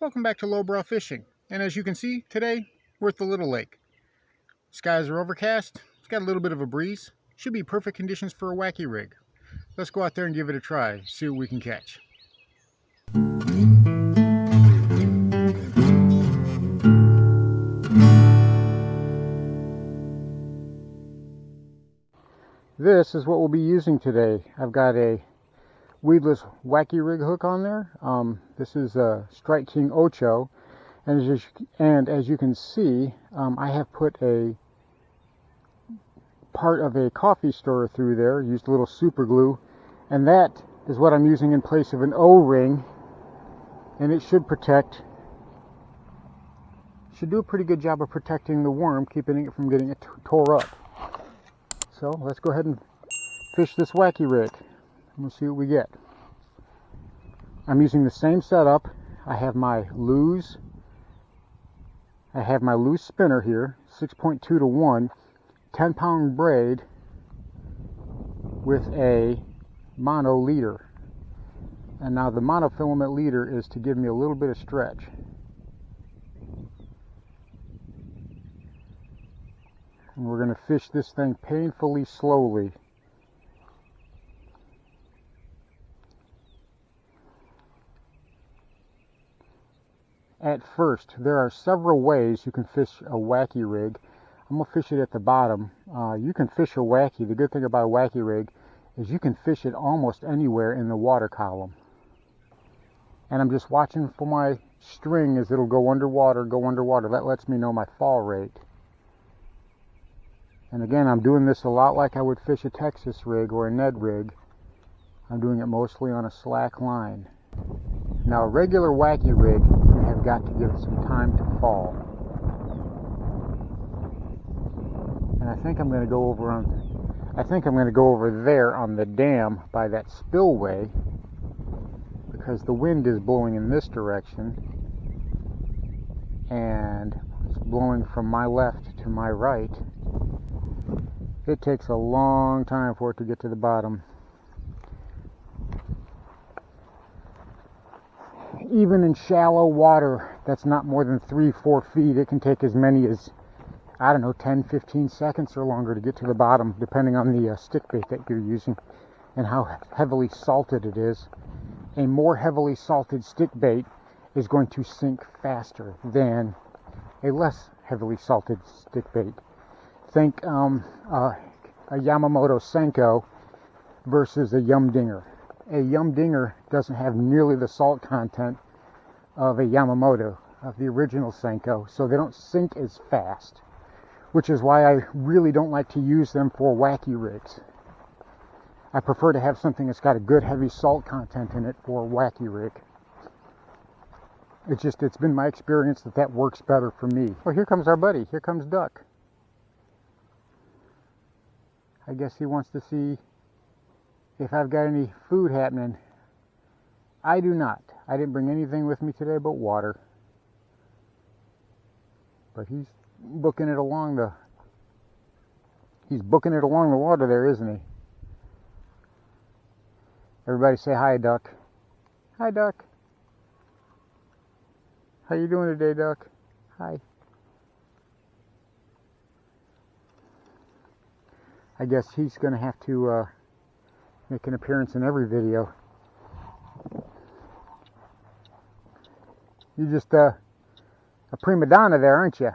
Welcome back to Lowbrow Fishing, and as you can see, today we're at the Little Lake. Skies are overcast, it's got a little bit of a breeze, should be perfect conditions for a wacky rig. Let's go out there and give it a try, see what we can catch. This is what we'll be using today. I've got a weedless wacky rig hook on there. This is a Strike King Ocho, and as you can see, I have put a part of a coffee stirrer through there, used a little super glue, and that is what I'm using in place of an O-ring, and it should do a pretty good job of protecting the worm, keeping it from getting it tore up. So let's go ahead and fish this wacky rig. We'll see what we get. I'm using the same setup. I have my loose spinner here, 6.2 to 1, 10-pound braid with a mono leader. And now the monofilament leader is to give me a little bit of stretch. And we're going to fish this thing painfully slowly. At first, there are several ways you can fish a wacky rig. I'm going to fish it at the bottom. You can fish a wacky. The good thing about a wacky rig is you can fish it almost anywhere in the water column. And I'm just watching for my string as it'll go underwater. That lets me know my fall rate. And again, I'm doing this a lot like I would fish a Texas rig or a Ned rig. I'm doing it mostly on a slack line. Now, a regular wacky rig, you have got to give it some time to fall. And I think I'm going to go over there on the dam by that spillway, because the wind is blowing in this direction and it's blowing from my left to my right. It takes a long time for it to get to the bottom. Even in shallow water that's not more than 3-4 feet, it can take as many as, I don't know, 10-15 seconds or longer to get to the bottom, depending on the stick bait that you're using and how heavily salted it is. A more heavily salted stick bait is going to sink faster than a less heavily salted stick bait. Think a Yamamoto Senko versus a Yum Dinger. A Yum Dinger doesn't have nearly the salt content of a Yamamoto, of the original Senko, so they don't sink as fast, which is why I really don't like to use them for wacky rigs. I prefer to have something that's got a good heavy salt content in it for a wacky rig. It's been my experience that works better for me. Well, here comes our buddy. Here comes Duck. I guess he wants to see if I've got any food happening. I do not. I didn't bring anything with me today but water. But he's booking it along the water there, isn't he? Everybody say hi, Duck. Hi, Duck. How you doing today, Duck? Hi. I guess he's going to have to make an appearance in every video. You're just a prima donna there, aren't you?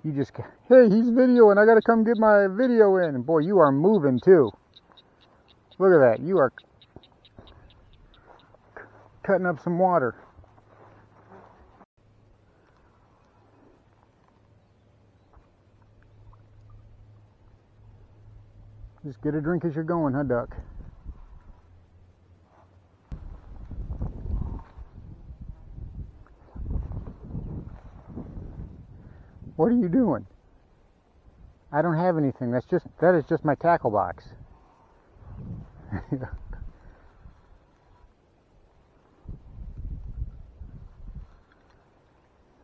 You just, hey, he's videoing, I gotta come get my video in. And boy, you are moving too. Look at that, you are cutting up some water. Just get a drink as you're going, huh, Duck? What are you doing? I don't have anything. That is just my tackle box.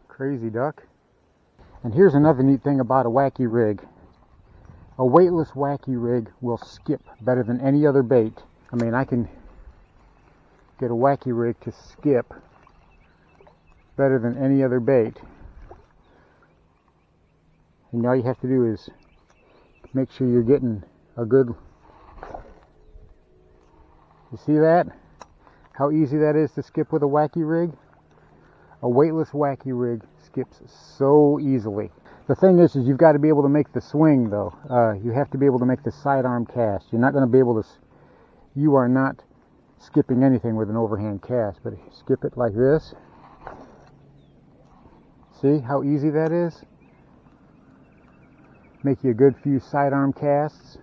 Crazy Duck. And here's another neat thing about a wacky rig. A weightless wacky rig will skip better than any other bait. I mean, I can get a wacky rig to skip better than any other bait. And all you have to do is make sure you're getting a good... You see that? How easy that is to skip with a Wacky rig? A weightless Wacky rig skips so easily. The thing is you've got to be able to make the swing though. You have to be able to make the sidearm cast. You're not going to be able to... You are not skipping anything with an overhand cast, but if you skip it like this, see how easy that is? Make you a good few sidearm casts.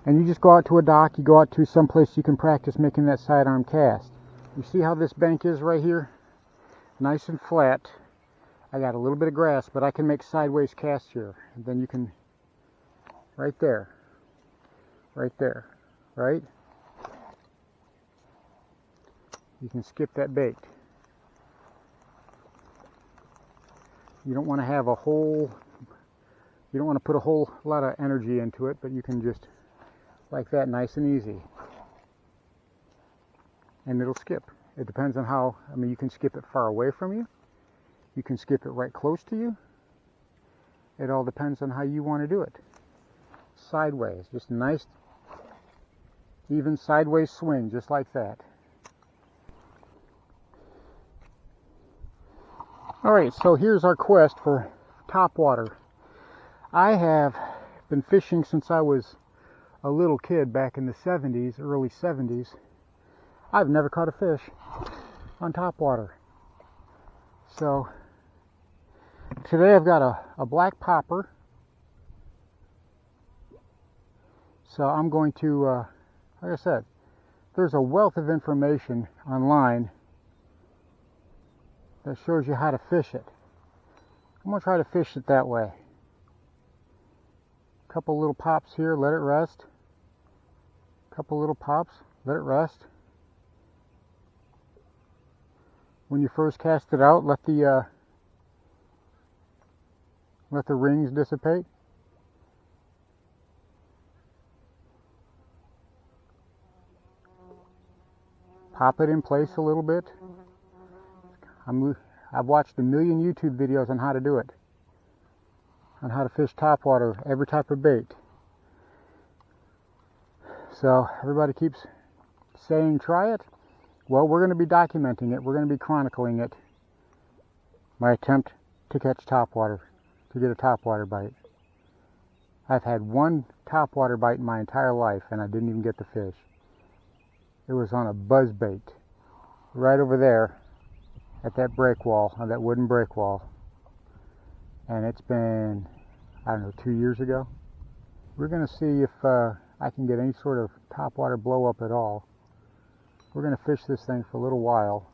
And you just go out to a dock, you go out to some place you can practice making that sidearm cast. You see how this bank is right here? Nice and flat. I got a little bit of grass, but I can make sideways casts here. And then you can, right there, right? You can skip that bait. You don't want to have a whole, you don't want to put a whole lot of energy into it, but you can just, like that, nice and easy. And it'll skip. It depends on how, I mean, you can skip it far away from you. You can skip it right close to you. It all depends on how you want to do it. Sideways, just a nice, even sideways swing, just like that. Alright, so here's our quest for topwater. I have been fishing since I was a little kid back in the 70s, early 70s. I've never caught a fish on topwater. So today I've got a black popper. So I'm going to, like I said, there's a wealth of information online that shows you how to fish it. I'm going to try to fish it that way. A couple little pops here, let it rest. A couple little pops, let it rest. When you first cast it out, let the rings dissipate. Pop it in place a little bit. I've watched a million YouTube videos on how to do it. On how to fish topwater, every type of bait. So everybody keeps saying try it. Well, we're going to be documenting it. We're going to be chronicling it. My attempt to catch topwater, to get a topwater bite. I've had one topwater bite in my entire life and I didn't even get the fish. It was on a buzz bait right over there at that break wall, on that wooden break wall. And it's been, I don't know, 2 years ago. We're going to see if I can get any sort of topwater blow up at all. We're going to fish this thing for a little while.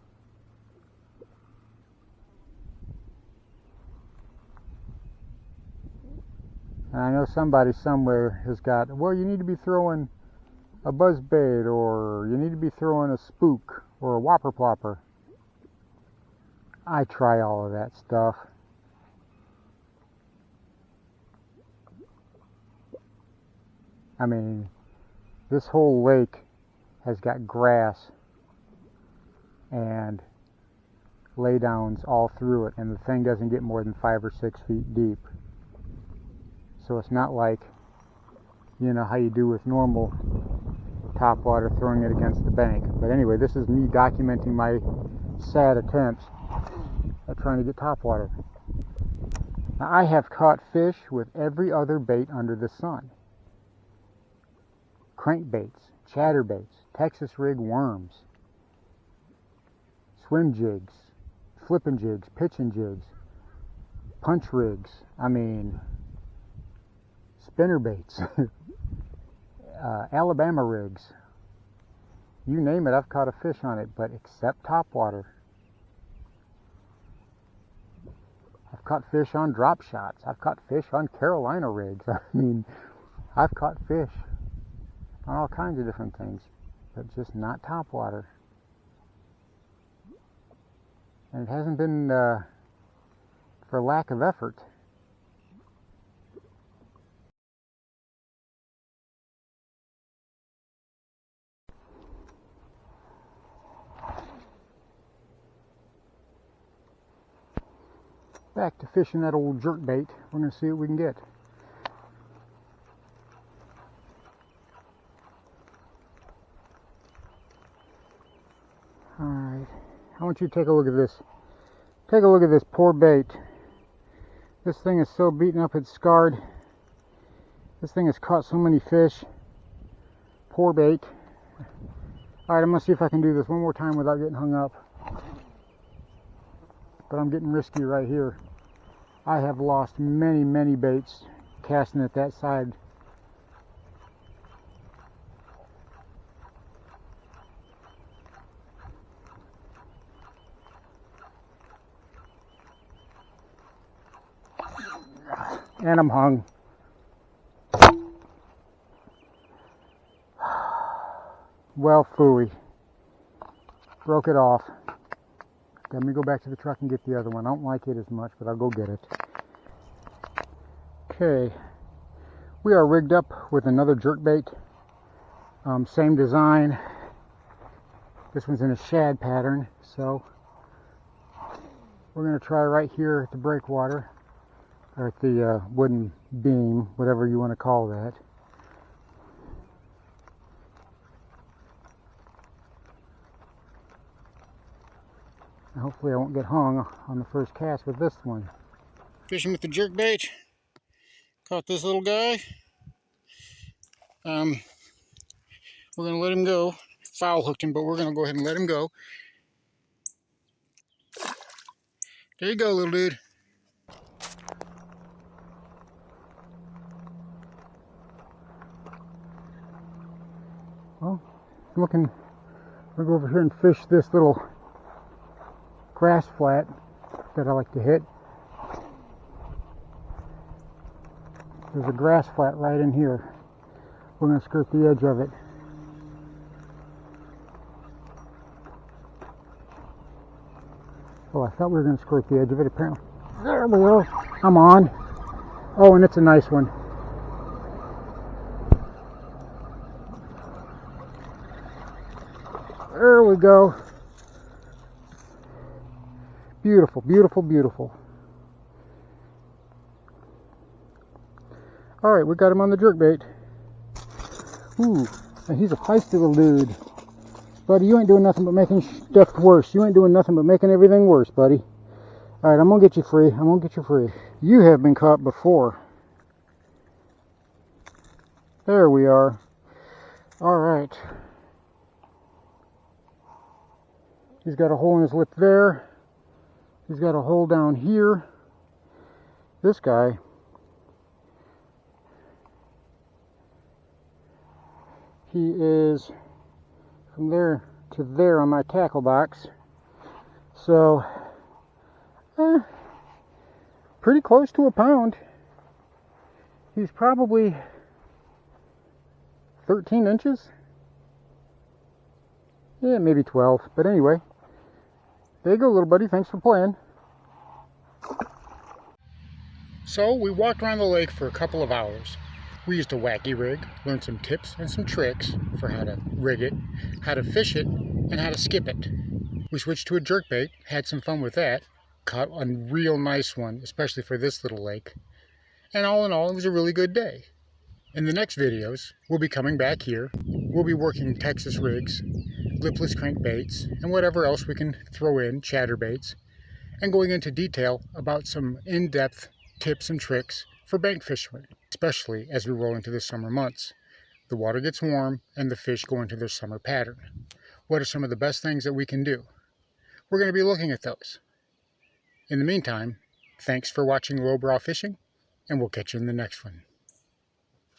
And I know somebody somewhere has got, well, you need to be throwing a buzz bait, or you need to be throwing a spook or a whopper plopper. I try all of that stuff. I mean, this whole lake has got grass and laydowns all through it, and the thing doesn't get more than 5 or 6 feet deep. So it's not like, you know, how you do with normal topwater, throwing it against the bank. But anyway, this is me documenting my sad attempts at trying to get topwater. Now, I have caught fish with every other bait under the sun. Crankbaits, chatterbaits, Texas rig worms, swim jigs, flipping jigs, pitching jigs, punch rigs, I mean, spinner baits, Alabama rigs. You name it, I've caught a fish on it, but except topwater. I've caught fish on drop shots. I've caught fish on Carolina rigs. I mean, I've caught fish on all kinds of different things, but just not topwater. And it hasn't been for lack of effort. Back to fishing that old jerk bait. We're going to see what we can get. Alright, I want you to take a look at this. Take a look at this poor bait. This thing is so beaten up, it's scarred. This thing has caught so many fish. Poor bait. Alright, I'm going to see if I can do this one more time without getting hung up. But I'm getting risky right here. I have lost many, many baits casting at that side. And I'm hung. Well, phooey. Broke it off. Let me go back to the truck and get the other one. I don't like it as much, but I'll go get it. Okay. We are rigged up with another jerkbait. Same design. This one's in a shad pattern, so we're going to try right here at the breakwater. Or at the wooden beam, whatever you want to call that. And hopefully I won't get hung on the first cast with this one. Fishing with the jerkbait. Caught this little guy. We're going to let him go. Foul hooked him, but we're going to go ahead and let him go. There you go, little dude. Well, we'll go over here and fish this little grass flat that I like to hit. There's a grass flat right in here. We're going to skirt the edge of it. Oh, I thought we were going to skirt the edge of it, apparently. There we go. I'm on. Oh, and it's a nice one. There we go. Beautiful, beautiful, beautiful. Alright, we got him on the jerkbait. Ooh, and he's a feisty little dude. Buddy, you ain't doing nothing but making stuff worse. You ain't doing nothing but making everything worse, buddy. Alright, I'm gonna get you free. I'm gonna get you free. You have been caught before. There we are. Alright. He's got a hole in his lip there. He's got a hole down here. This guy, he is from there to there on my tackle box. So, pretty close to a pound. He's probably 13 inches. Yeah, maybe 12. But anyway, there you go, little buddy. Thanks for playing. So we walked around the lake for a couple of hours. We used a Wacky rig, learned some tips and some tricks for how to rig it, how to fish it, and how to skip it. We switched to a jerkbait, had some fun with that, caught a real nice one, especially for this little lake. And all in all, it was a really good day. In the next videos, we'll be coming back here. We'll be working Texas rigs, lipless crankbaits, and whatever else we can throw in, chatterbaits, and going into detail about some in-depth tips and tricks for bank fishing, especially as we roll into the summer months. The water gets warm and the fish go into their summer pattern. What are some of the best things that we can do? We're going to be looking at those. In the meantime, thanks for watching Lowbrow Fishing, and we'll catch you in the next one.